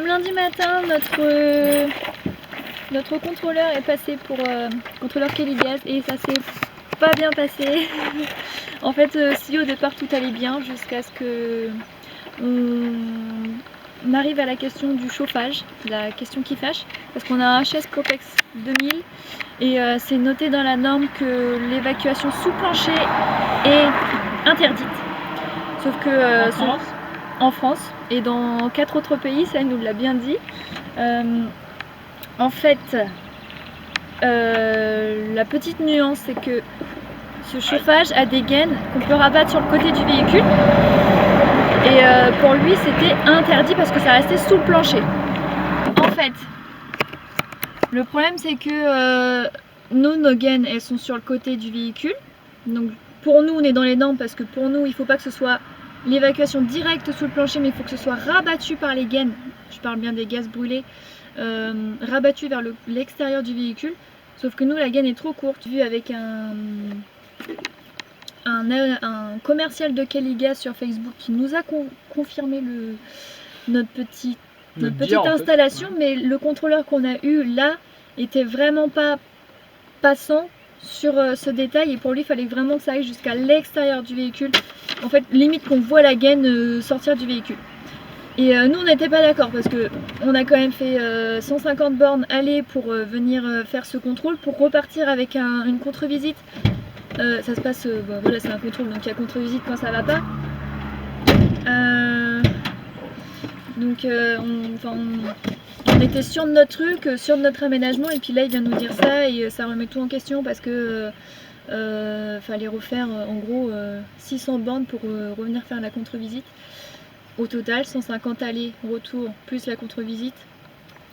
comme lundi matin, notre contrôleur est passé pour contrôleur Kelly Gaz et ça s'est pas bien passé. En fait, si au départ tout allait bien jusqu'à ce que on arrive à la question du chauffage, la question qui fâche, parce qu'on a un HS Propex 2000 et c'est noté dans la norme que l'évacuation sous plancher est interdite. Sauf que en France et dans 4 autres pays, ça il nous l'a bien dit. En fait, la petite nuance, c'est que ce chauffage a des gaines qu'on peut rabattre sur le côté du véhicule. Et pour lui, c'était interdit parce que ça restait sous le plancher. En fait, le problème, c'est que nos gaines, elles sont sur le côté du véhicule. Donc pour nous, on est dans les normes parce que pour nous, il ne faut pas que ce soit l'évacuation directe sous le plancher, mais il faut que ce soit rabattu par les gaines. Je parle bien des gaz brûlés. Rabattu vers l'extérieur du véhicule, sauf que nous la gaine est trop courte. Vu avec un commercial de Kelly Gaz sur Facebook qui nous a confirmé notre petite installation, en fait. Mais le contrôleur qu'on a eu là était vraiment pas passant sur ce détail et pour lui il fallait vraiment que ça aille jusqu'à l'extérieur du véhicule, en fait limite qu'on voit la gaine sortir du véhicule. Et nous on n'était pas d'accord parce que on a quand même fait 150 bornes aller pour venir faire ce contrôle, pour repartir avec une contre-visite. Ça se passe, voilà, c'est un contrôle, donc il y a contre-visite quand ça va pas. Donc on était sûr de notre truc, sûr de notre aménagement, et puis là il vient nous dire ça et ça remet tout en question parce que fallait refaire en gros 600 bornes pour revenir faire la contre-visite. Au total, 150 allers, retour, plus la contre-visite.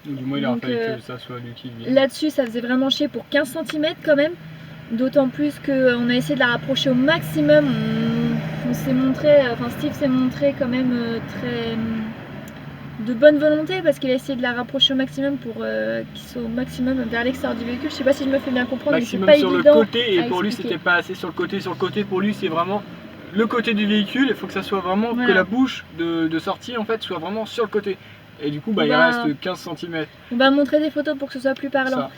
Du moins, il a fallu que ça soit lui qui vienne. Là-dessus, ça faisait vraiment chier pour 15 cm quand même. D'autant plus qu'on a essayé de la rapprocher au maximum. On s'est montré, enfin Steve s'est montré quand même très de bonne volonté parce qu'il a essayé de la rapprocher au maximum pour qu'il soit au maximum vers l'extérieur du véhicule. Je sais pas si je me fais bien comprendre, maximum mais c'est pas sur évident le côté et pour lui c'était pas assez sur le côté. Sur le côté pour lui c'est vraiment le côté du véhicule, il faut que ça soit vraiment que la bouche de sortie en fait soit vraiment sur le côté. Et du coup il reste 15 cm. On va montrer des photos pour que ce soit plus parlant.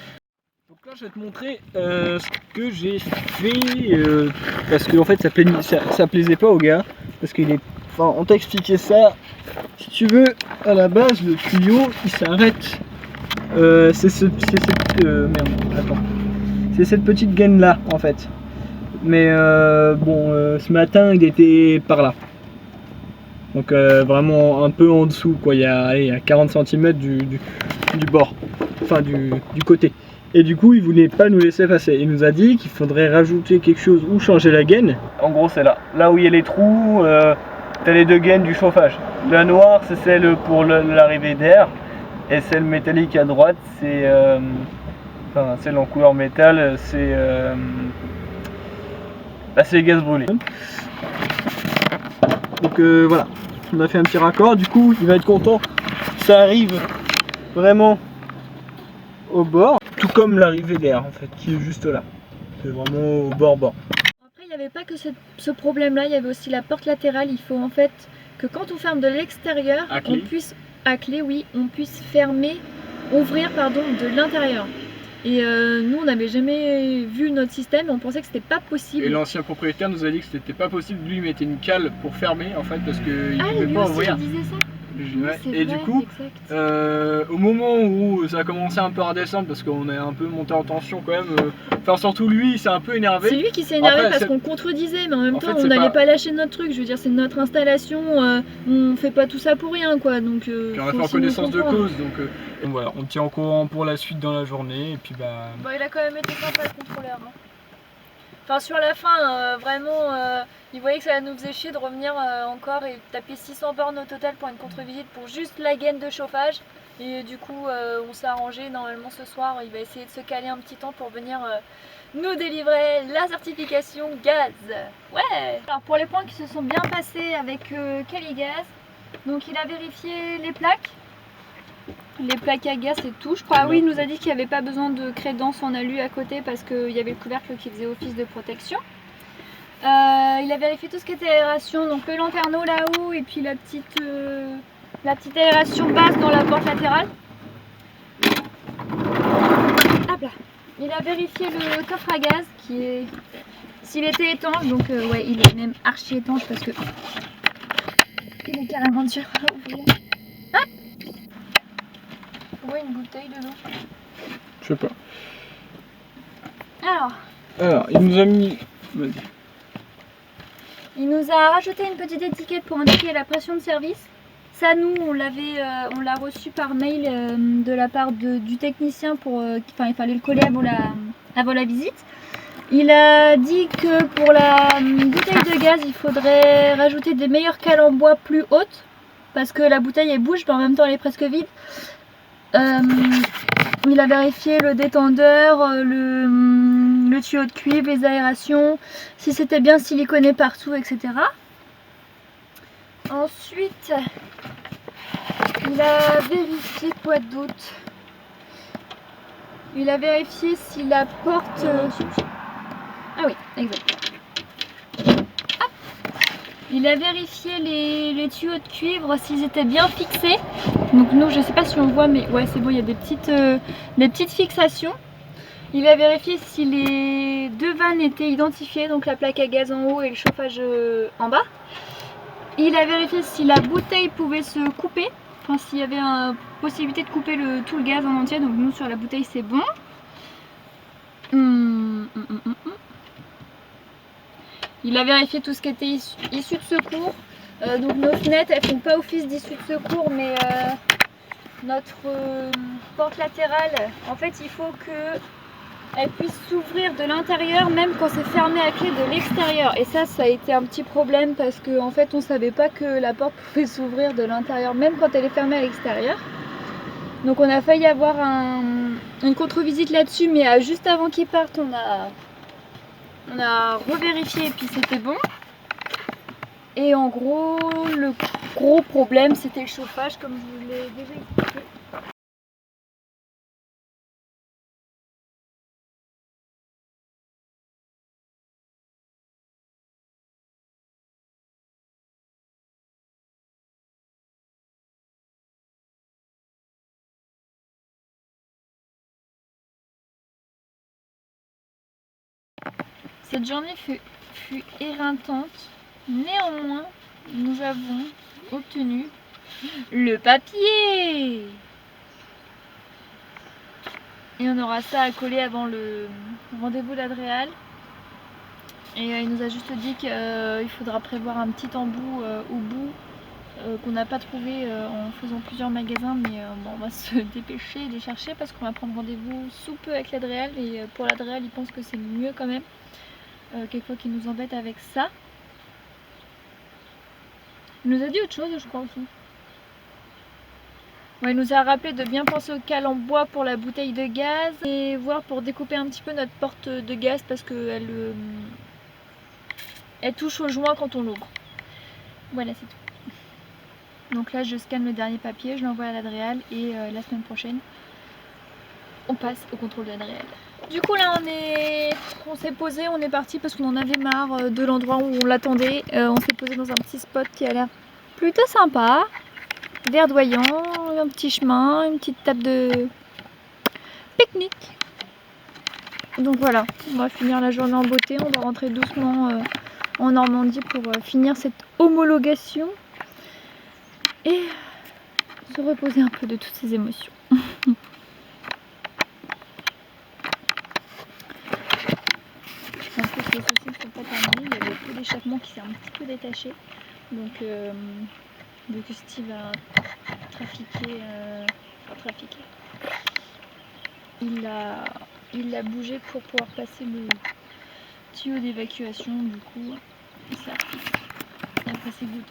Donc là je vais te montrer ce que j'ai fait parce que en fait ça plaisait pas au gars parce qu'il est. Enfin on t'a expliqué ça. Si tu veux, à la base le tuyau il s'arrête. C'est cette petite gaine là en fait. Mais ce matin il était par là. Donc vraiment un peu en dessous quoi, il y a 40 cm du bord, enfin du côté. Et du coup il voulait pas nous laisser passer, il nous a dit qu'il faudrait rajouter quelque chose ou changer la gaine. En gros c'est là où il y a les trous, t'as les deux gaines du chauffage. La noire c'est celle pour l'arrivée d'air et celle métallique à droite c'est celle en couleur métal, c'est les gaz brûlés. Donc voilà, on a fait un petit raccord, du coup il va être content, ça arrive vraiment au bord, tout comme l'arrivée d'air en fait, qui est juste là, c'est vraiment au bord. Après il n'y avait pas que ce problème là, il y avait aussi la porte latérale, il faut en fait que quand on ferme de l'extérieur, on puisse, à clé oui, on puisse ouvrir de l'intérieur. Et nous on n'avait jamais vu notre système, on pensait que c'était pas possible. Et l'ancien propriétaire nous a dit que c'était pas possible, lui il mettait une cale pour fermer en fait parce qu'il ne pouvait pas ouvrir. Il disait ça. Et du coup, au moment où ça a commencé un peu à redescendre parce qu'on est un peu monté en tension quand même, enfin surtout lui il s'est un peu énervé. C'est lui qui s'est énervé parce qu'on contredisait, mais en même temps on n'allait pas lâcher notre truc, je veux dire c'est notre installation, on fait pas tout ça pour rien quoi. Donc puis on a fait en connaissance de cause, donc voilà, on tient au courant pour la suite dans la journée et puis il a quand même été sympa le contrôleur. Hein. Enfin sur la fin, vraiment, il voyait que ça nous faisait chier de revenir encore et taper 600 bornes au total pour une contre-visite pour juste la gaine de chauffage. Et du coup, on s'est arrangé, normalement ce soir, il va essayer de se caler un petit temps pour venir nous délivrer la certification gaz. Ouais. Alors pour les points qui se sont bien passés avec Kelly Gaz, donc il a vérifié les plaques à gaz et tout, je crois. Oui, il nous a dit qu'il n'y avait pas besoin de crédence en alu à côté parce qu'il y avait le couvercle qui faisait office de protection. Il a vérifié tout ce qui était aération, donc le lanterneau là-haut et puis la petite la petite aération basse dans la porte latérale. Hop là. Il a vérifié le coffre à gaz qui est s'il était étanche, donc ouais, il est même archi étanche parce que il est carrément dur à ouvrir. Ah, on voit une bouteille dedans. Je sais pas. Alors, il nous a mis. Vas-y. Il nous a rajouté une petite étiquette pour indiquer la pression de service. Ça, nous, on l'a reçu par mail de la part du technicien pour, il fallait le coller avant la visite. Il a dit que pour la bouteille de gaz, il faudrait rajouter des meilleures cales en bois plus hautes parce que la bouteille elle bouge, mais en même temps elle est presque vide. Il a vérifié le détendeur, le tuyau de cuivre, les aérations, si c'était bien siliconé partout, etc. Ensuite, il a vérifié quoi d'autre? Il a vérifié si la porte... Ah oui, exact. Hop. Il a vérifié les tuyaux de cuivre, s'ils étaient bien fixés. Donc nous, je sais pas si on voit, mais ouais, c'est bon, il y a des petites fixations. Il a vérifié si les deux vannes étaient identifiées, donc la plaque à gaz en haut et le chauffage en bas. Il a vérifié si la bouteille pouvait se couper, enfin s'il y avait une possibilité de couper tout le gaz en entier. Donc nous, sur la bouteille, c'est bon. Il a vérifié tout ce qui était issu de secours. Donc nos fenêtres, elles font pas office d'issue de secours, mais notre porte latérale, en fait, il faut qu'elle puisse s'ouvrir de l'intérieur, même quand c'est fermé à clé de l'extérieur. Et ça a été un petit problème parce qu'en fait, on savait pas que la porte pouvait s'ouvrir de l'intérieur, même quand elle est fermée à l'extérieur. Donc on a failli avoir une contre-visite là-dessus, mais juste avant qu'ils partent, on a revérifié et puis c'était bon. Et en gros, le gros problème, c'était le chauffage, comme je vous l'ai déjà expliqué. Cette journée fut éreintante. Néanmoins, nous avons obtenu le papier. Et on aura ça à coller avant le rendez-vous d'Adréal. Et il nous a juste dit qu'il faudra prévoir un petit embout au bout qu'on n'a pas trouvé en faisant plusieurs magasins. Mais bon, on va se dépêcher de les chercher parce qu'on va prendre rendez-vous sous peu avec l'Adréal. Et pour l'Adréal, il pense que c'est mieux quand même. Quelquefois qui nous embête avec ça. Il nous a dit autre chose, je crois aussi. Ouais, il nous a rappelé de bien penser aux cales en bois pour la bouteille de gaz et voir pour découper un petit peu notre porte de gaz parce qu'elle elle touche au joint quand on l'ouvre. Voilà, c'est tout. Donc là, je scanne le dernier papier, je l'envoie à l'Adréal et la semaine prochaine, on passe au contrôle de l'Adréal. Du coup là on s'est posé, on est parti parce qu'on en avait marre de l'endroit où on l'attendait. On s'est posé dans un petit spot qui a l'air plutôt sympa, verdoyant, un petit chemin, une petite table de pique-nique. Donc voilà, on va finir la journée en beauté, on va rentrer doucement en Normandie pour finir cette homologation et se reposer un peu de toutes ces émotions. Je pense que les soucis ne sont pas terminés, il y avait peu d'échappement qui s'est un petit peu détaché. Donc vu que Steve a trafiqué, il l'a bougé pour pouvoir passer le tuyau d'évacuation, du coup ça a passé goutte.